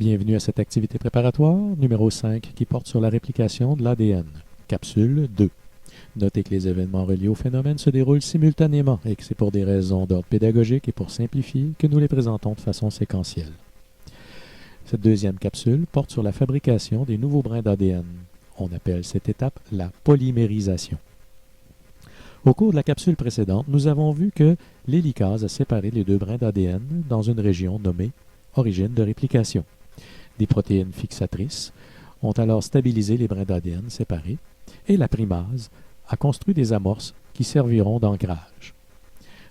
Bienvenue à cette activité préparatoire numéro 5 qui porte sur la réplication de l'ADN. Capsule 2. Notez que les événements reliés au phénomène se déroulent simultanément et que c'est pour des raisons d'ordre pédagogique et pour simplifier que nous les présentons de façon séquentielle. Cette deuxième capsule porte sur la fabrication des nouveaux brins d'ADN. On appelle cette étape la polymérisation. Au cours de la capsule précédente, nous avons vu que l'hélicase a séparé les deux brins d'ADN dans une région nommée origine de réplication. Des protéines fixatrices ont alors stabilisé les brins d'ADN séparés et la primase a construit des amorces qui serviront d'ancrage.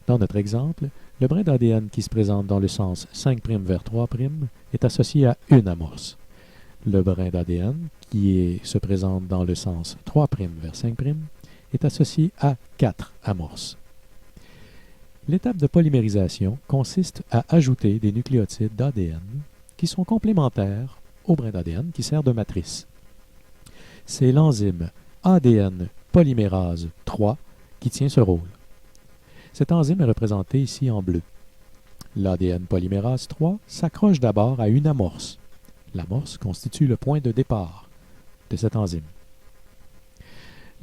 Dans notre exemple, le brin d'ADN qui se présente dans le sens 5' vers 3' est associé à une amorce. Le brin d'ADN qui se présente dans le sens 3' vers 5' est associé à 4 amorces. L'étape de polymérisation consiste à ajouter des nucléotides d'ADN qui sont complémentaires au brin d'ADN qui sert de matrice. C'est l'enzyme ADN polymérase 3 qui tient ce rôle. Cette enzyme est représentée ici en bleu. L'ADN polymérase 3 s'accroche d'abord à une amorce. L'amorce constitue le point de départ de cette enzyme.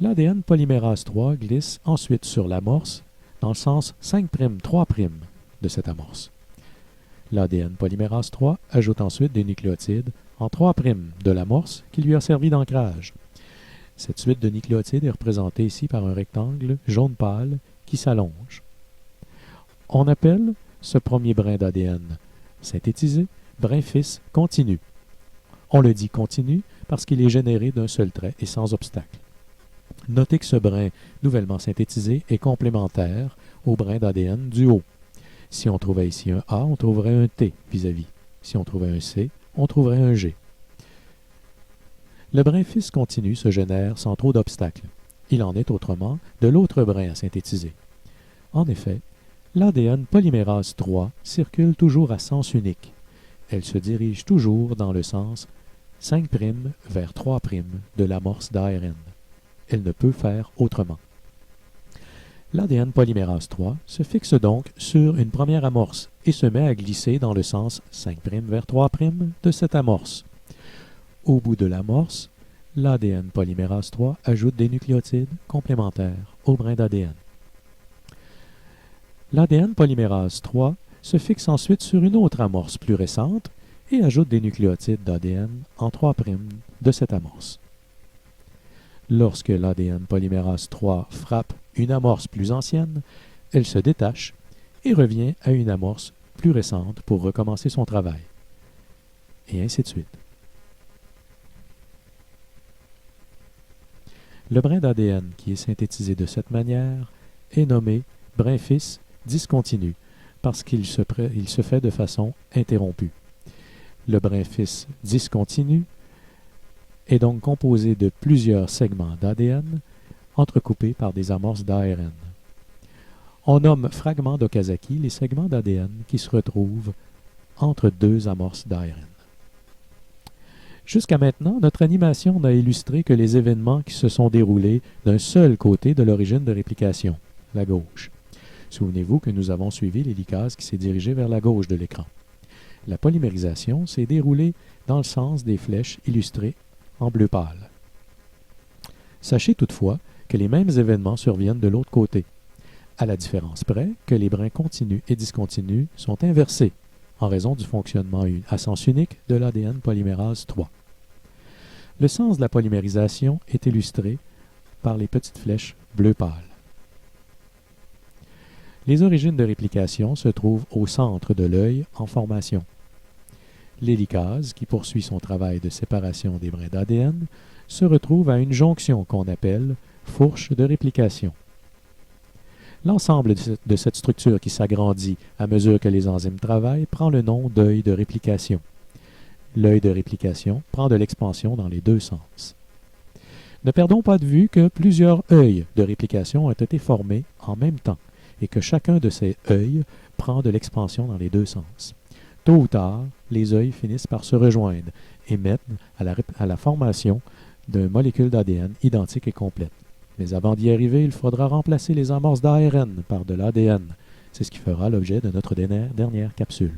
L'ADN polymérase 3 glisse ensuite sur l'amorce dans le sens 5', 3' de cette amorce. L'ADN polymérase 3 ajoute ensuite des nucléotides en 3' de l'amorce qui lui a servi d'ancrage. Cette suite de nucléotides est représentée ici par un rectangle jaune pâle qui s'allonge. On appelle ce premier brin d'ADN synthétisé brin fils continu. On le dit continu parce qu'il est généré d'un seul trait et sans obstacle. Notez que ce brin nouvellement synthétisé est complémentaire au brin d'ADN du haut. Si on trouvait ici un A, on trouverait un T vis-à-vis. Si on trouvait un C, on trouverait un G. Le brin fils continu se génère sans trop d'obstacles. Il en est autrement de l'autre brin à synthétiser. En effet, l'ADN polymérase 3 circule toujours à sens unique. Elle se dirige toujours dans le sens 5' vers 3' de l'amorce d'ARN. Elle ne peut faire autrement. L'ADN polymérase 3 se fixe donc sur une première amorce et se met à glisser dans le sens 5' vers 3' de cette amorce. Au bout de l'amorce, l'ADN polymérase 3 ajoute des nucléotides complémentaires au brin d'ADN. L'ADN polymérase 3 se fixe ensuite sur une autre amorce plus récente et ajoute des nucléotides d'ADN en 3' de cette amorce. Lorsque l'ADN polymérase 3 frappe une amorce plus ancienne, elle se détache et revient à une amorce plus récente pour recommencer son travail. Et ainsi de suite. Le brin d'ADN qui est synthétisé de cette manière est nommé brin fils discontinu parce qu'il se fait de façon interrompue. Le brin fils discontinu est donc composé de plusieurs segments d'ADN entrecoupés par des amorces d'ARN. On nomme fragments d'Okazaki les segments d'ADN qui se retrouvent entre deux amorces d'ARN. Jusqu'à maintenant, notre animation n'a illustré que les événements qui se sont déroulés d'un seul côté de l'origine de réplication, la gauche. Souvenez-vous que nous avons suivi l'hélicase qui s'est dirigée vers la gauche de l'écran. La polymérisation s'est déroulée dans le sens des flèches illustrées en bleu pâle. Sachez toutefois que les mêmes événements surviennent de l'autre côté, à la différence près que les brins continus et discontinus sont inversés en raison du fonctionnement à sens unique de l'ADN polymérase 3. Le sens de la polymérisation est illustré par les petites flèches bleu pâle. Les origines de réplication se trouvent au centre de l'œil en formation. L'hélicase, qui poursuit son travail de séparation des brins d'ADN, se retrouve à une jonction qu'on appelle fourche de réplication. L'ensemble de cette structure qui s'agrandit à mesure que les enzymes travaillent prend le nom d'œil de réplication. L'œil de réplication prend de l'expansion dans les deux sens. Ne perdons pas de vue que plusieurs œils de réplication ont été formés en même temps et que chacun de ces œils prend de l'expansion dans les deux sens. Tôt ou tard, les œils finissent par se rejoindre et mènent à la formation d'une molécule d'ADN identique et complète. Mais avant d'y arriver, il faudra remplacer les amorces d'ARN par de l'ADN. C'est ce qui fera l'objet de notre dernière capsule.